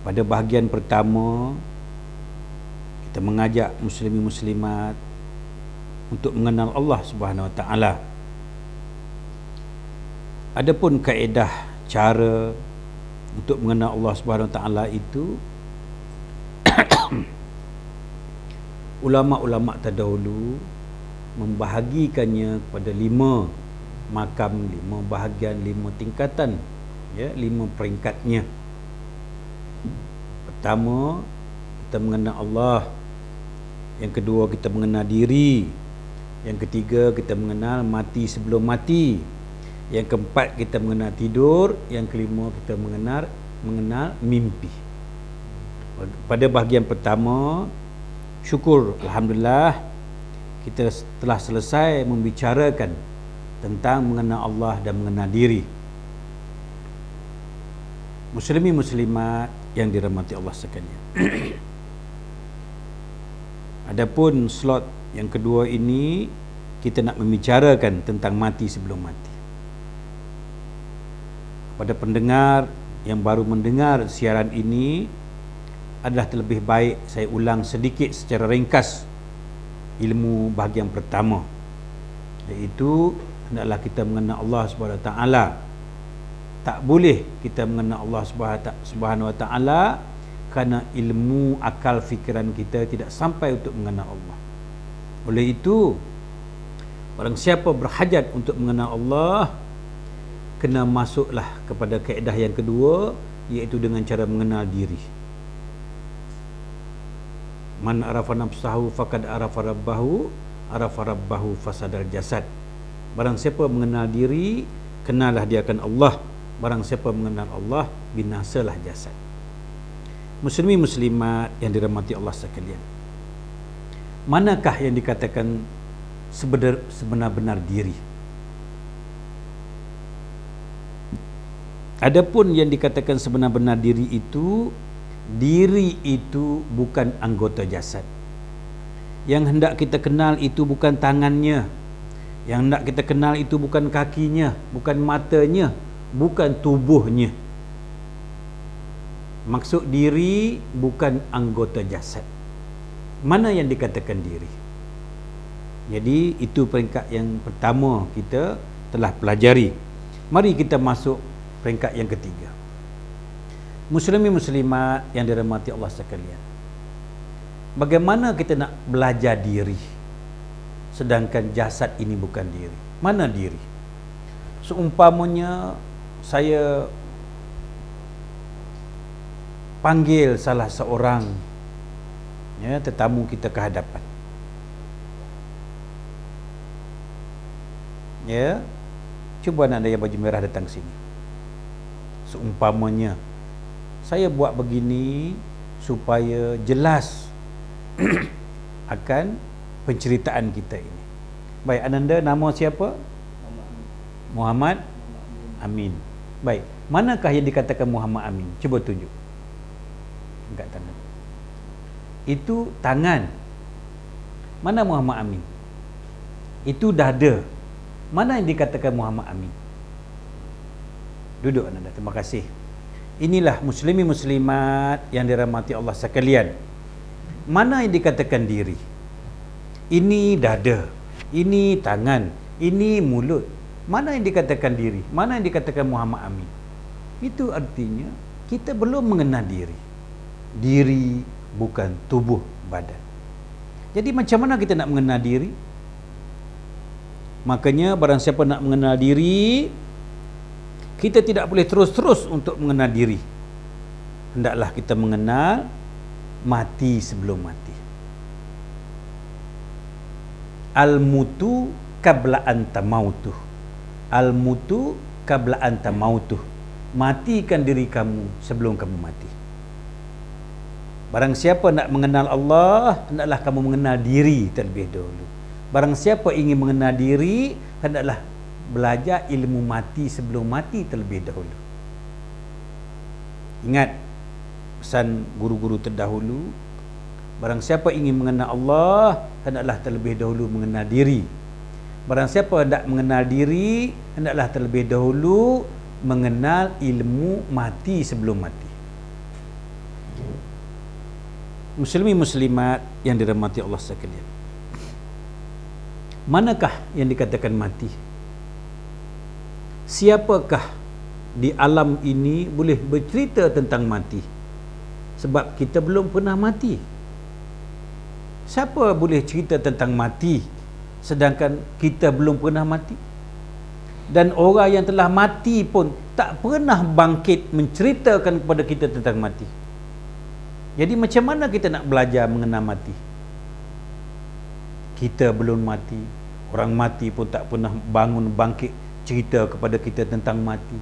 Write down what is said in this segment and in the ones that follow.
Pada bahagian pertama, kita mengajak muslimin muslimat untuk mengenal Allah Subhanahu Wa Taala. Adapun kaedah cara untuk mengenal Allah Subhanahu Wa Taala itu ulama-ulama terdahulu membahagikannya kepada 5 makam, 5 bahagian, 5 tingkatan, ya, 5 peringkatnya. Pertama, kita mengenal Allah. Yang kedua, kita mengenal diri. Yang ketiga, kita mengenal mati sebelum mati. Yang keempat, kita mengenal tidur. Yang kelima, kita mengenal mimpi. Pada bahagian pertama, syukur, alhamdulillah, kita telah selesai membicarakan tentang mengenal Allah dan mengenal diri. Muslimin muslimat yang dirahmati Allah sekalian. Adapun slot yang kedua ini, kita nak membicarakan tentang mati sebelum mati. Pada pendengar yang baru mendengar siaran ini, adalah terlebih baik saya ulang sedikit secara ringkas ilmu bahagian pertama, iaitu hendaklah kita mengenal Allah Subhanahu Wa Taala. Tak boleh kita mengenal Allah Subhanahu Wa Taala kerana ilmu akal fikiran kita tidak sampai untuk mengenal Allah. Oleh itu, barang siapa berhajat untuk mengenal Allah, kena masuklah kepada kaedah yang kedua, iaitu dengan cara mengenal diri. Man arafa nafsahu faqad arafa rabbahu fasadal jasad. Barang siapa mengenal diri, kenallah dia akan Allah. Barang siapa mengenal Allah, binasalah jasad. Muslimin muslimat yang dirahmati Allah sekalian, manakah yang dikatakan sebenar-benar diri? Adapun yang dikatakan sebenar-benar diri itu, diri itu bukan anggota jasad. Yang hendak kita kenal itu bukan tangannya. Yang hendak kita kenal itu bukan kakinya, bukan matanya, bukan tubuhnya. Maksud diri bukan anggota jasad. Mana yang dikatakan diri? Jadi itu peringkat yang pertama kita telah pelajari. Mari kita masuk peringkat yang ketiga. Muslimin muslimat yang dirahmati Allah sekalian, bagaimana kita nak belajar diri sedangkan jasad ini bukan diri? Mana diri? Seumpamanya saya panggil salah seorang, ya, tetamu kita ke hadapan, ya, cuba nak ada yang baju merah datang sini. Seumpamanya saya buat begini supaya jelas akan penceritaan kita ini. Baik, Ananda, nama siapa? Muhammad Amin. Baik, manakah yang dikatakan Muhammad Amin? Cuba tunjuk. Angkat tangan. Itu tangan. Mana Muhammad Amin? Itu dada. Mana yang dikatakan Muhammad Amin? Duduk Ananda, terima kasih. Inilah muslimin muslimat yang dirahmati Allah sekalian. Mana yang dikatakan diri? Ini dada, ini tangan, ini mulut. Mana yang dikatakan diri? Mana yang dikatakan Muhammad Amin? Itu artinya kita belum mengenal diri. Diri bukan tubuh badan. Jadi macam mana kita nak mengenal diri? Makanya barang siapa nak mengenal diri, kita tidak boleh terus-terus untuk mengenal diri. Hendaklah kita mengenal mati sebelum mati. Al-mutu qabla anta mautuh. Al-mutu qabla anta mautuh. Matikan diri kamu sebelum kamu mati. Barang siapa nak mengenal Allah, hendaklah kamu mengenal diri terlebih dahulu. Barang siapa ingin mengenal diri, hendaklah belajar ilmu mati sebelum mati terlebih dahulu. Ingat pesan guru-guru terdahulu, barang siapa ingin mengenal Allah, hendaklah terlebih dahulu mengenal diri. Barang siapa hendak mengenal diri, hendaklah terlebih dahulu mengenal ilmu mati sebelum mati. Muslimin muslimat yang dirahmati Allah sekalian, manakah yang dikatakan mati? Siapakah di alam ini boleh bercerita tentang mati? Sebab kita belum pernah mati. Siapa boleh cerita tentang mati sedangkan kita belum pernah mati? Dan orang yang telah mati pun tak pernah bangkit menceritakan kepada kita tentang mati. Jadi macam mana kita nak belajar mengenal mati? Kita belum mati, orang mati pun tak pernah bangun bangkit cerita kepada kita tentang mati.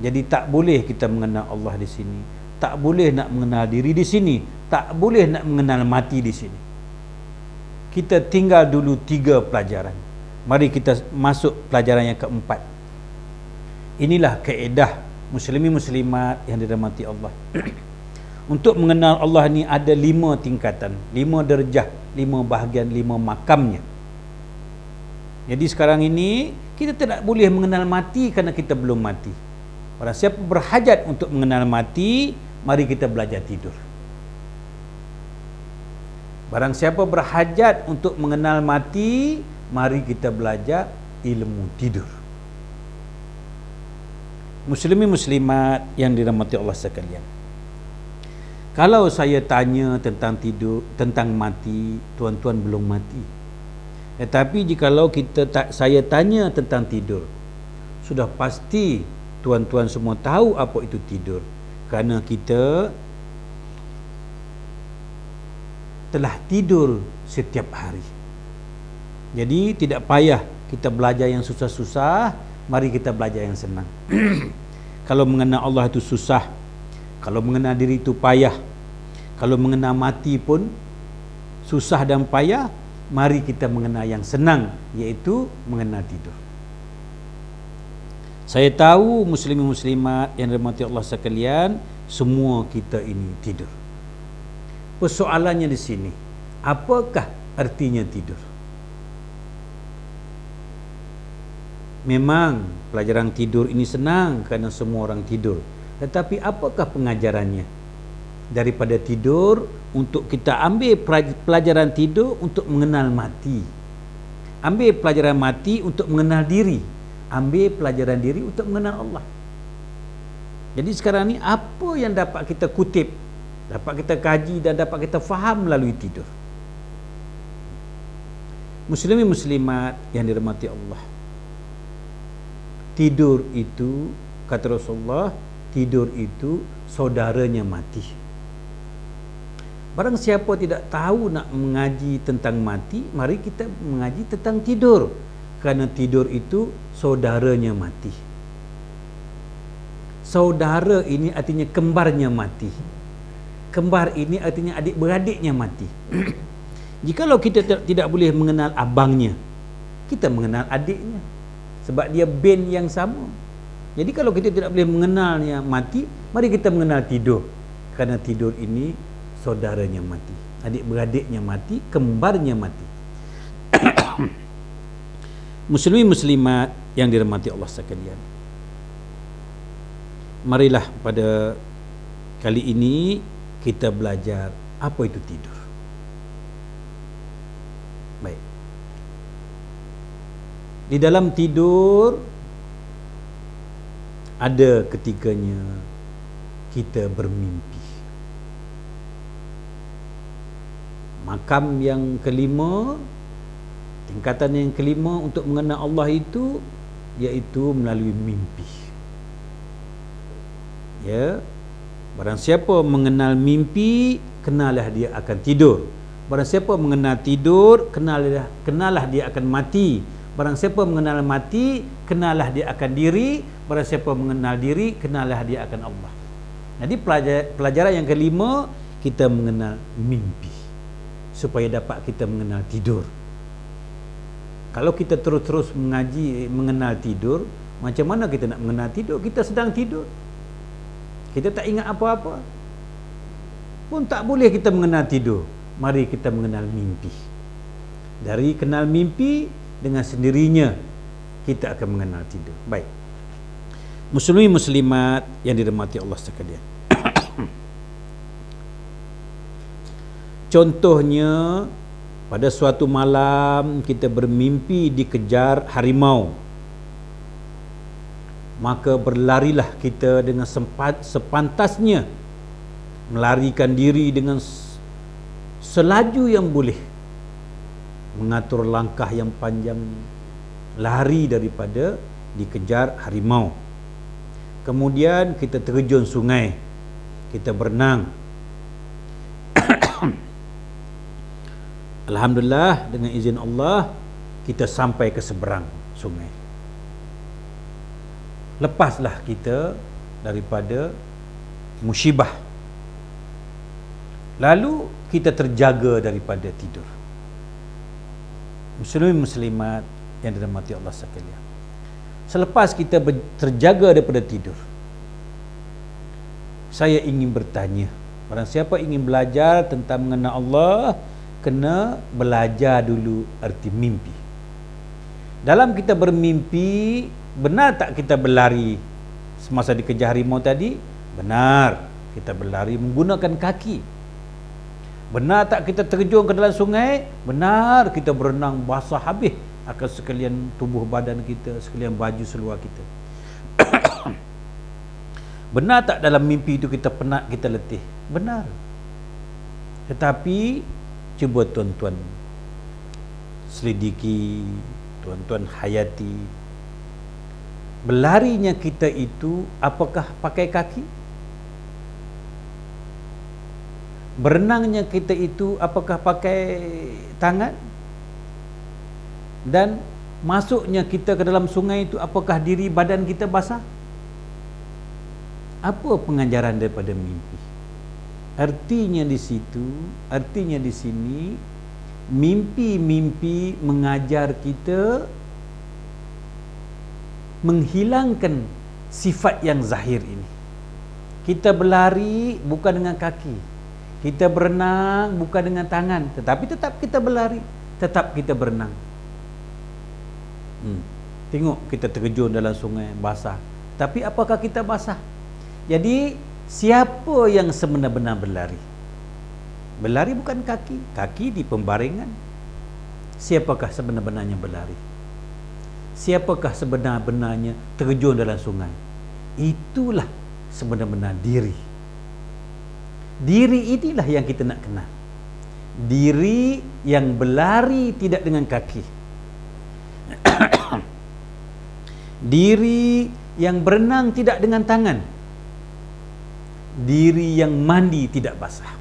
Jadi tak boleh kita mengenal Allah di sini, tak boleh nak mengenal diri di sini, tak boleh nak mengenal mati di sini. Kita tinggal dulu 3 pelajaran. Mari kita masuk pelajaran yang keempat. Inilah kaedah muslimin muslimat yang dirahmati Allah. Untuk mengenal Allah ni ada 5 tingkatan, 5 darjah, 5 bahagian, 5 makamnya. Jadi sekarang ini kita tidak boleh mengenal mati kerana kita belum mati. Barang siapa berhajat untuk mengenal mati, mari kita belajar tidur. Barang siapa berhajat untuk mengenal mati, mari kita belajar ilmu tidur. Muslimin muslimat yang dirahmati Allah sekalian, kalau saya tanya tentang tidur, tentang mati, tuan-tuan belum mati. Tetapi jikalau saya tanya tentang tidur, sudah pasti tuan-tuan semua tahu apa itu tidur. Kerana kita telah tidur setiap hari. Jadi tidak payah kita belajar yang susah-susah, mari kita belajar yang senang. Kalau mengenal Allah itu susah, kalau mengenal diri itu payah, kalau mengenal mati pun susah dan payah, mari kita mengenal yang senang, iaitu mengenal tidur. Saya tahu muslimin muslimat yang dirahmati Allah sekalian, semua kita ini tidur. Persoalannya di sini, apakah artinya tidur? Memang pelajaran tidur ini senang kerana semua orang tidur. Tetapi apakah pengajarannya? Daripada tidur, untuk kita ambil pelajaran tidur untuk mengenal mati. Ambil pelajaran mati untuk mengenal diri. Ambil pelajaran diri untuk mengenal Allah. Jadi sekarang ni apa yang dapat kita kutip, dapat kita kaji dan dapat kita faham melalui tidur? Muslimin muslimat yang dirahmati Allah, tidur itu, kata Rasulullah, tidur itu saudaranya mati. Barang siapa tidak tahu nak mengaji tentang mati, mari kita mengaji tentang tidur. Kerana tidur itu saudaranya mati. Saudara ini artinya kembarnya mati. Kembar ini artinya adik-beradiknya mati. Jikalau kita tidak boleh mengenal abangnya, kita mengenal adiknya. Sebab dia bin yang sama. Jadi kalau kita tidak boleh mengenalnya mati, mari kita mengenal tidur. Kerana tidur ini saudaranya mati, adik-beradiknya mati, kembarnya mati. Muslimin muslimat yang dirahmati Allah sekalian, marilah pada kali ini kita belajar apa itu tidur. Baik. Di dalam tidur ada ketikanya kita bermimpi. Makam yang kelima, tingkatan yang kelima untuk mengenal Allah itu, iaitu melalui mimpi. Ya, barang siapa mengenal mimpi, kenalah dia akan tidur. Barang siapa mengenal tidur, kenalah dia akan mati. Barang siapa mengenal mati, kenalah dia akan diri. Barang siapa mengenal diri, kenalah dia akan Allah. Jadi pelajaran yang kelima, kita mengenal mimpi, supaya dapat kita mengenal tidur. Kalau kita terus-terus mengenal tidur, macam mana kita nak mengenal tidur? Kita sedang tidur, kita tak ingat apa-apa, pun tak boleh kita mengenal tidur. Mari kita mengenal mimpi. Dari kenal mimpi, dengan sendirinya kita akan mengenal tidur. Baik, muslimin muslimat yang dirahmati Allah sekalian, Contohnya, pada suatu malam kita bermimpi dikejar harimau, maka berlarilah kita dengan sepantasnya, melarikan diri dengan selaju yang boleh, mengatur langkah yang panjang, lari daripada dikejar harimau. Kemudian kita terjun sungai, kita berenang. Alhamdulillah, dengan izin Allah kita sampai ke seberang sungai. Lepaslah kita daripada musibah. Lalu kita terjaga daripada tidur. Muslimin muslimat yang dirahmati Allah sekalian, selepas kita terjaga daripada tidur, saya ingin bertanya, barang siapa ingin belajar tentang mengenal Allah, kena belajar dulu arti mimpi. Dalam kita bermimpi, benar tak kita berlari semasa dikejar harimau tadi? Benar, kita berlari menggunakan kaki. Benar tak kita terjun ke dalam sungai? Benar, kita berenang basah habis akan sekalian tubuh badan kita, sekalian baju seluar kita. Benar tak dalam mimpi itu kita penat, kita letih? Benar. Tetapi cuba tuan-tuan selidiki, tuan-tuan hayati, berlarinya kita itu apakah pakai kaki? Berenangnya kita itu apakah pakai tangan? Dan masuknya kita ke dalam sungai itu apakah diri badan kita basah? Apa pengajaran daripada mimpi? Artinya di sini mimpi-mimpi mengajar kita menghilangkan sifat yang zahir ini. Kita berlari bukan dengan kaki, kita berenang bukan dengan tangan, tetapi tetap kita berlari, tetap kita berenang. Tengok, kita terjun dalam sungai basah, tapi apakah kita basah? Jadi siapa yang sebenar-benar berlari? Berlari bukan kaki, kaki di pembaringan. Siapakah sebenar-benarnya berlari? Siapakah sebenar-benarnya terjun dalam sungai? Itulah sebenar-benar diri. Diri inilah yang kita nak kenal. Diri yang berlari tidak dengan kaki. Diri yang berenang tidak dengan tangan. Diri yang mandi tidak basah.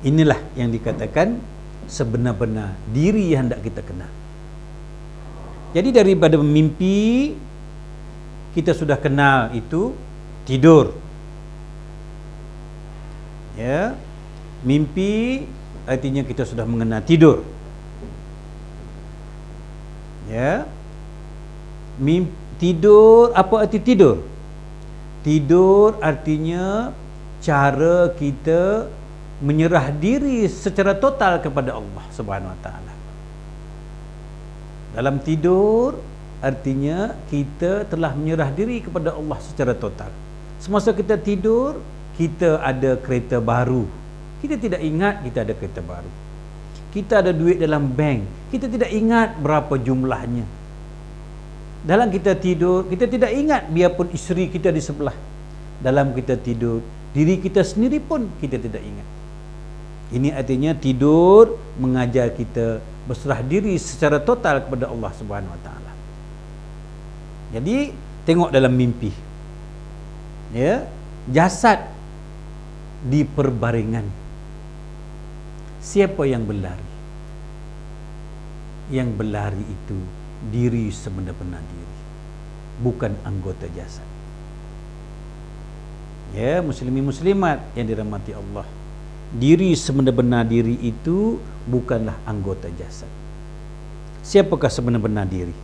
Inilah yang dikatakan sebenar-benar diri yang hendak kita kenal. Jadi daripada mimpi, kita sudah kenal itu tidur. Ya, mimpi artinya kita sudah mengenal tidur. Ya, tidur, apa arti tidur? Tidur artinya cara kita menyerah diri secara total kepada Allah Subhanahu Wa Taala. Dalam tidur artinya kita telah menyerah diri kepada Allah secara total. Semasa kita tidur, kita ada kereta baru. Kita tidak ingat kita ada kereta baru. Kita ada duit dalam bank, kita tidak ingat berapa jumlahnya. Dalam kita tidur, kita tidak ingat biarpun isteri kita di sebelah. Dalam kita tidur, diri kita sendiri pun kita tidak ingat. Ini artinya tidur mengajar kita berserah diri secara total kepada Allah Subhanahu Wa Taala. Jadi tengok dalam mimpi, ya, jasad di perbaringan. Siapa yang berlari? Yang berlari itu diri sebenar-benar diri, bukan anggota jasad. Ya, muslimin muslimat yang dirahmati Allah, diri sebenar-benar diri itu bukanlah anggota jasad. Siapakah sebenar-benar diri?